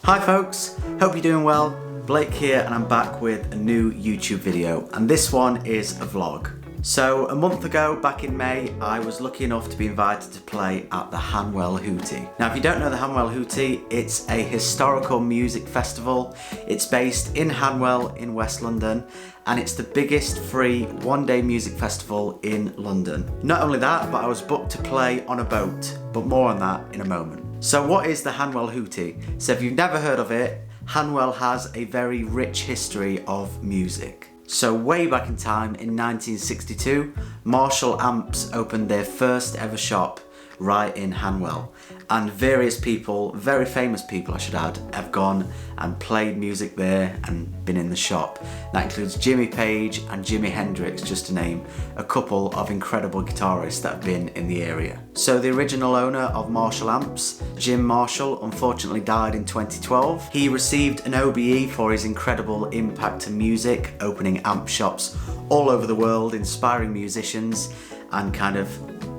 Hi folks, hope you're doing well. Blake here and I'm back with a new YouTube video, and this one is a vlog. So a month ago, back in May, I was lucky enough to be invited to play at the Hanwell Hootie. Now if you don't know the Hanwell Hootie, it's a historical music festival. It's based in Hanwell in West London, and it's the biggest free one-day music festival in London. Not only that, but I was booked to play on a boat, but more on that in a moment. So what is the Hanwell Hootie? So if you've never heard of it, Hanwell has a very rich history of music. So way back in time, in 1962, Marshall Amps opened their first ever shop right in Hanwell, and various people, very famous people I should add, have gone and played music there and been in the shop. That includes Jimmy Page and Jimi Hendrix, just to name a couple of incredible guitarists that have been in the area. So the original owner of Marshall Amps, Jim Marshall, unfortunately died in 2012. He received an OBE for his incredible impact to music, opening amp shops all over the world, inspiring musicians and kind of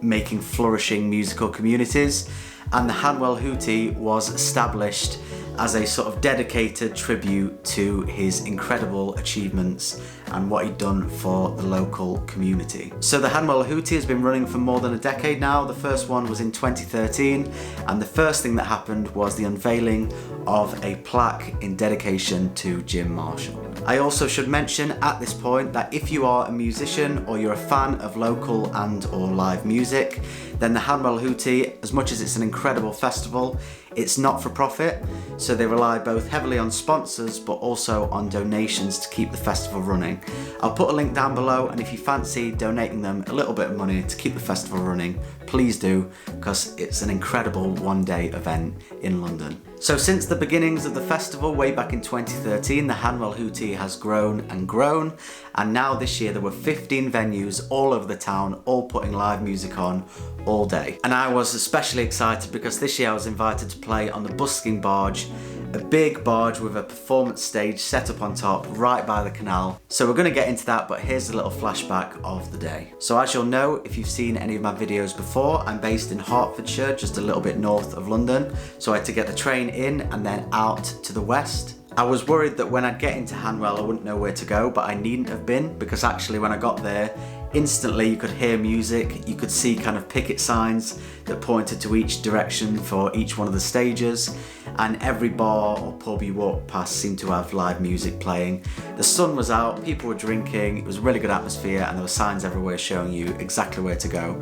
making flourishing musical communities. And the Hanwell Hootie was established as a sort of dedicated tribute to his incredible achievements and what he'd done for the local community. So the Hanwell Hootie has been running for more than a decade now. The first one was in 2013, and the first thing that happened was the unveiling of a plaque in dedication to Jim Marshall. I also should mention at this point that if you are a musician or you're a fan of local and or live music, then the Hanwell Hootie, as much as it's an incredible festival, it's not for profit, so they rely both heavily on sponsors but also on donations to keep the festival running. I'll put a link down below, and if you fancy donating them a little bit of money to keep the festival running, please do, because it's an incredible one-day event in London. So since the beginnings of the festival way back in 2013, the Hanwell Hootie has grown and grown, and now this year there were 15 venues all over the town, all putting live music on all day. And I was especially excited because this year I was invited to play on the busking barge, a big barge with a performance stage set up on top right by the canal. So we're going to get into that, but here's a little flashback of the day. So as you'll know, if you've seen any of my videos before, I'm based in Hertfordshire, just a little bit north of London. So I had to get the train in and then out to the west. I was worried that when I'd get into Hanwell I wouldn't know where to go, but I needn't have been, because actually when I got there, instantly you could hear music, you could see kind of picket signs that pointed to each direction for each one of the stages, and every bar or pub you walked past seemed to have live music playing. The sun was out, people were drinking, it was a really good atmosphere, and there were signs everywhere showing you exactly where to go.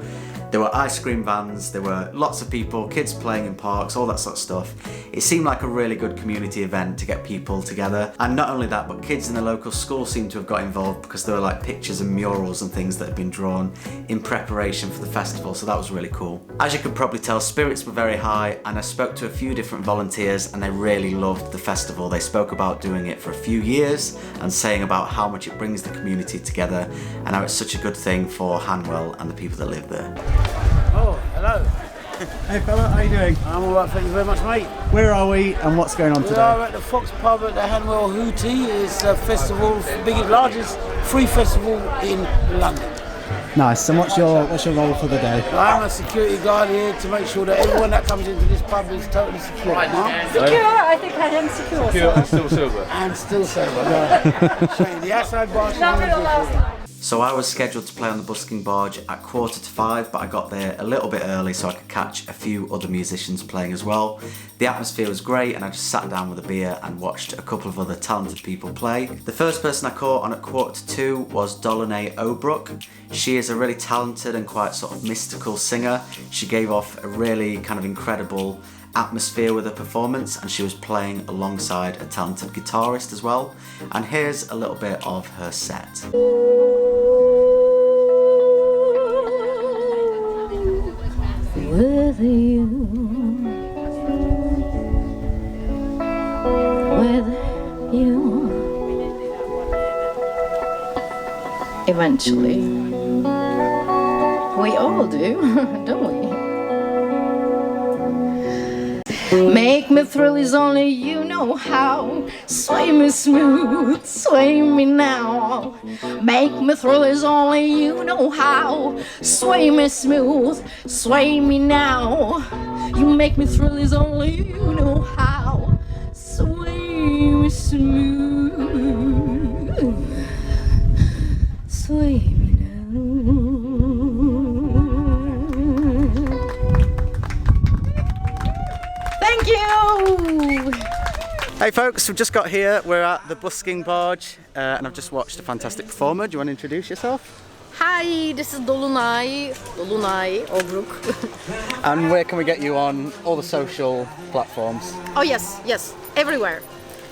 There were ice cream vans, there were lots of people, kids playing in parks, all that sort of stuff. It seemed like a really good community event to get people together. And not only that, but kids in the local school seemed to have got involved, because there were like pictures and murals and things that had been drawn in preparation for the festival, so that was really cool. As you can probably tell, spirits were very high, and I spoke to a few different volunteers and they really loved the festival. They spoke about doing it for a few years and saying about how much it brings the community together and how it's such a good thing for Hanwell and the people that live there. Oh, hello. Hey fella, how you doing? I'm alright, thank you very much, mate. Where are we and what's going on We today? are at the Fox Pub at the Hanwell Hootie. It's a festival, biggest, largest free festival in London. Nice. And what's your role for the day? I'm a security guard here to make sure that everyone that comes into this pub is totally secure. Secure? I think I am secure. Secure and still sober. And still sober. Right. The outside bar. Not real last night. So I was scheduled to play on the busking barge at 4:45, but I got there a little bit early so I could catch a few other musicians playing as well. The atmosphere was great, and I just sat down with a beer and watched a couple of other talented people play. The first person I caught on at 1:45 was Dolunay Obruk. She is a really talented and quite sort of mystical singer. She gave off a really kind of incredible atmosphere with her performance, and she was playing alongside a talented guitarist as well. And here's a little bit of her set. With you, eventually. We all do, don't we? Make me thrill is only you know how. Sway me smooth, sway me now. Make me thrill is only you know how. Sway me smooth, sway me now. You make me thrill is only you know how. Hey folks, we've just got here. We're at the busking barge and I've just watched a fantastic performer. Do you want to introduce yourself? Hi, this is Dolunay Obruk. And where can we get you on all the social platforms? Oh yes, everywhere.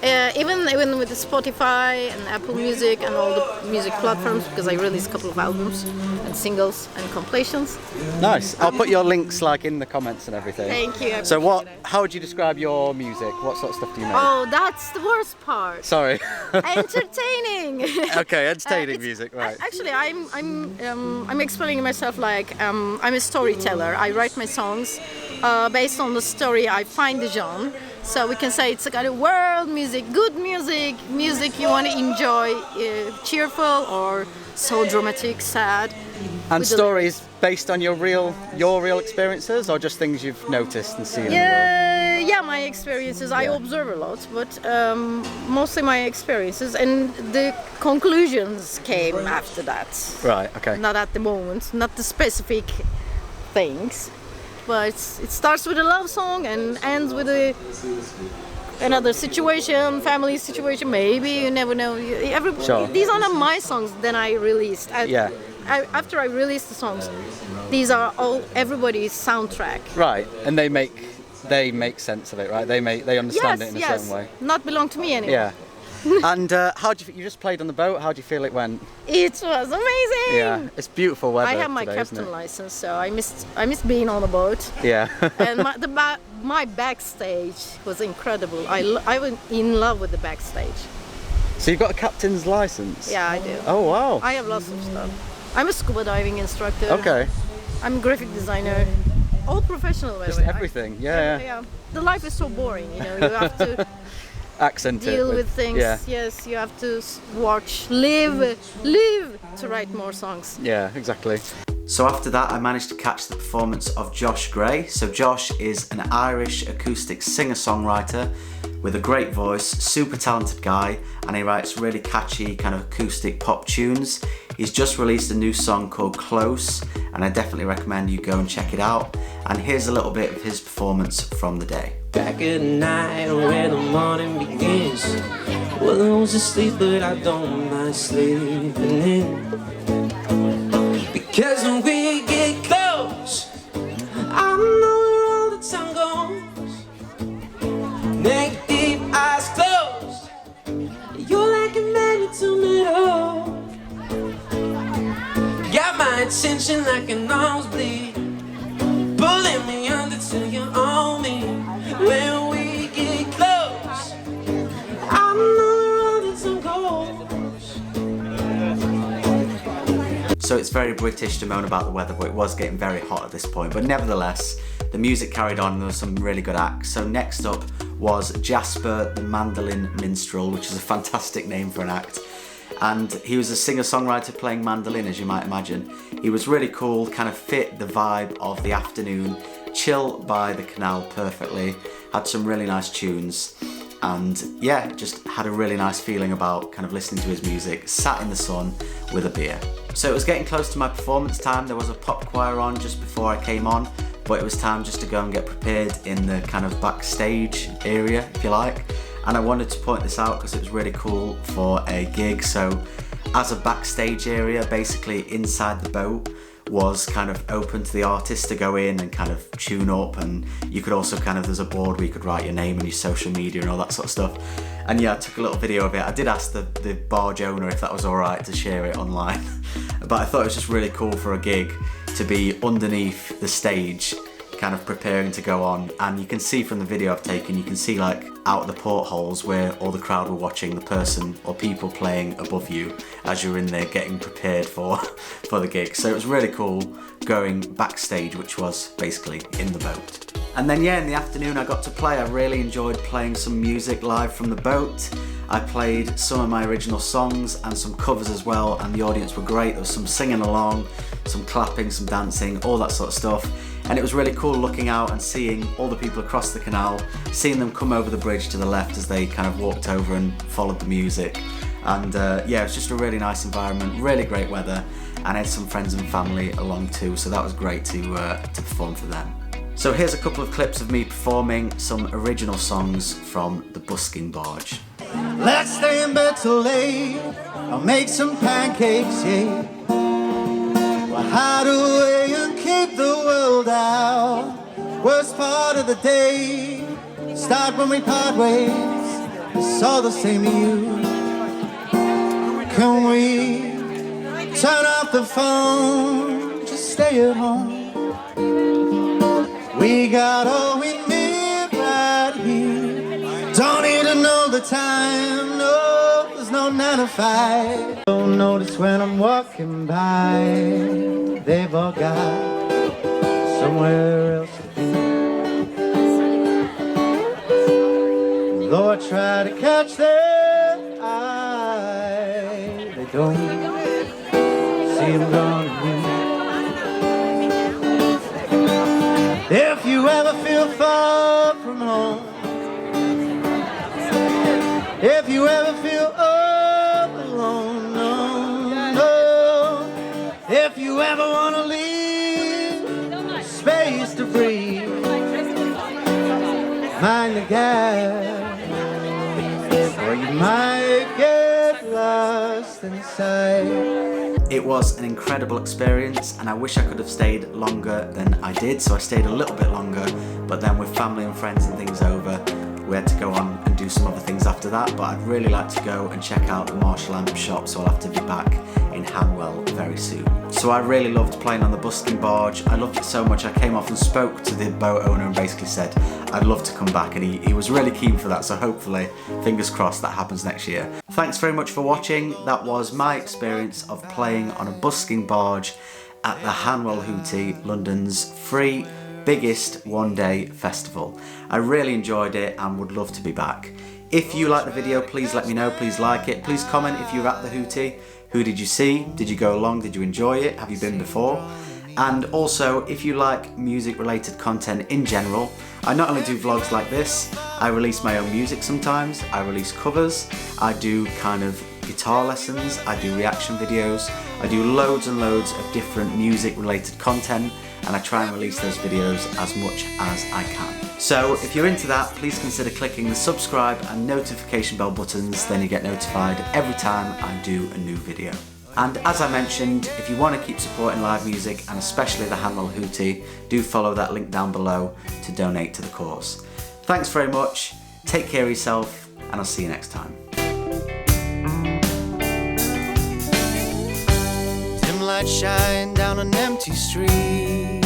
Even with the Spotify and Apple Music and all the music platforms, because I released a couple of albums and singles and compilations. Nice. I'll put your links like in the comments and everything. Thank you. So how would you describe your music? What sort of stuff do you make? Oh, that's the worst part. Sorry. Entertaining. Okay, entertaining music, right? Actually, I'm explaining myself like I'm a storyteller. I write my songs based on the story I find the genre. So we can say it's a kind of world music, good music you want to enjoy, cheerful or so dramatic, sad. And stories based on your real experiences, or just things you've noticed and seen in the world? Yeah, my experiences. I observe a lot, but mostly my experiences, and the conclusions came after that. Right. Okay. Not at the moment, not the specific things. But it starts with a love song and ends with another situation, family situation. Maybe you never know. Sure. These are not my songs. Then I released. After I released the songs, these are all everybody's soundtrack. Right, and they make sense of it, right? They understand it in a certain way. Not belong to me anymore. Yeah. And how do you just played on the boat? How do you feel it went? It was amazing. Yeah, it's beautiful weather. I have my today, captain license, so I missed being on the boat. Yeah. And my backstage was incredible. I was in love with the backstage. So you've got a captain's license? Yeah, I do. Oh wow. I have lots of stuff. I'm a scuba diving instructor. Okay. I'm a graphic designer. All professional, by the Just way. everything. Yeah. The life is so boring, you know. You have to Accent deal it with things. Yeah. Yes, you have to watch, live to write more songs. Yeah, exactly. So after that, I managed to catch the performance of Josh Gray. So Josh is an Irish acoustic singer-songwriter with a great voice, super talented guy, and he writes really catchy kind of acoustic pop tunes. He's just released a new song called Close, and I definitely recommend you go and check it out. And here's a little bit of his performance from the day. Back at night when the morning begins, well, I was asleep, but I don't mind sleeping in. Because when we get close, I know where all the time goes. Neck deep, eyes closed, you're like a magnet to me, oh. Got my attention like an nosebleed, pulling me under till you own me. When we get close, I know where all the time goes. So it's very British to moan about the weather, but it was getting very hot at this point. But nevertheless, the music carried on and there was some really good acts. So next up was Jaspar the Mandolin Minstrel, which is a fantastic name for an act. And he was a singer-songwriter playing mandolin, as you might imagine. He was really cool, kind of fit the vibe of the afternoon, chill by the canal perfectly, had some really nice tunes, and yeah, just had a really nice feeling about kind of listening to his music, sat in the sun with a beer. So it was getting close to my performance time. There was a pop choir on just before I came on, but it was time just to go and get prepared in the kind of backstage area, if you like. And I wanted to point this out because it was really cool for a gig. So as a backstage area, basically inside the boat was kind of open to the artist to go in and kind of tune up, and you could also there's a board where you could write your name and your social media and all that sort of stuff. And yeah, I took a little video of it. I did ask the barge owner if that was alright to share it online, but I thought it was just really cool for a gig to be underneath the stage kind of preparing to go on, and you can see from the video I've taken, you can see like out the portholes where all the crowd were watching the person or people playing above you as you're in there getting prepared for the gig. So it was really cool going backstage, which was basically in the boat. And then yeah, in the afternoon I got to play. I really enjoyed playing some music live from the boat. I played some of my original songs and some covers as well, and the audience were great. There was some singing along, some clapping, some dancing, all that sort of stuff. And it was really cool looking out and seeing all the people across the canal, seeing them come over the bridge to the left as they kind of walked over and followed the music. And yeah, it was just a really nice environment, really great weather, and I had some friends and family along too, so that was great to perform for them. So here's a couple of clips of me performing some original songs from the busking barge. Let's stay in bed till late. I'll make some pancakes, yeah. We'll hide away and keep the world out. Worst part of the day, start when we part ways. It's all the same to you. Can we turn off the phone? Just stay at home. We got all we need right here. Don't need to know the time. No, there's no 9 to 5. Don't notice when I'm walking by. They've all got somewhere else to be. Though I try to catch their eye, they don't see them gone to me. If you ever feel far from home, if you ever feel all alone, no. If you ever want to leave space to breathe, mind the gap, or you might get lost inside. It was an incredible experience and I wish I could have stayed longer than I did, so I stayed a little bit longer, but then with family and friends and things over, we had to go on and do some other things after that. But I'd really like to go and check out the Marshall Amp shop, so I'll have to be back in Hanwell very soon. So I really loved playing on the busking barge. I loved it so much I came off and spoke to the boat owner and basically said I'd love to come back, and he was really keen for that, so hopefully, fingers crossed, that happens next year. Thanks very much for watching. That was my experience of playing on a busking barge at the Hanwell Hootie, London's free biggest one-day festival. I really enjoyed it and would love to be back. If you like the video, please let me know, please like it, please comment if you're at the Hootie. Who did you see? Did you go along? Did you enjoy it? Have you been before? And also, if you like music related content in general, I not only do vlogs like this, I release my own music sometimes, I release covers, I do kind of guitar lessons, I do reaction videos, I do loads and loads of different music related content, and I try and release those videos as much as I can. So if you're into that, please consider clicking the subscribe and notification bell buttons, then you get notified every time I do a new video. And as I mentioned, if you want to keep supporting live music, and especially the Hanwell Hootie, do follow that link down below to donate to the cause. Thanks very much, take care of yourself, and I'll see you next time. Dim lights shine down an empty street.